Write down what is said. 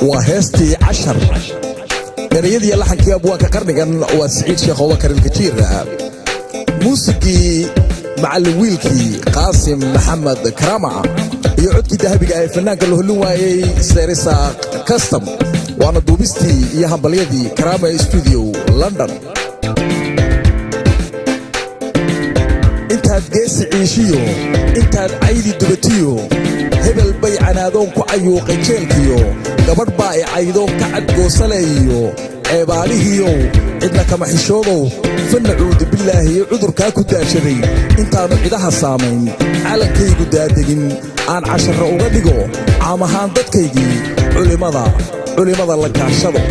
وهستي 10 erayadii laxankii abwaanka qarnigan waa Saciid Sheekh Abubakar Al-Kajiir muusikii macallin wiilkii Qaasim Maxamed Karama iyo codkii dahabiga ee fanaanka la hulun waayay Serisa Custom waana duubistii iyo hambalyadii Karama Studio London intaad geesi ciishiyo intaad caydi dubatiyo hebel bay canaadoon ku ayuuqay jeelkiyo gabadh baa ay caydoon ka cadgoosaleeyo ceebaalihiyo cidna kama xishoodow fanacuudu billaahi cudurkaa ku daashaday intaanu cidaha saamayn calankaygu daadegin aan casharro uga dhigo caam ahaan dadkaygii culimada la kaashado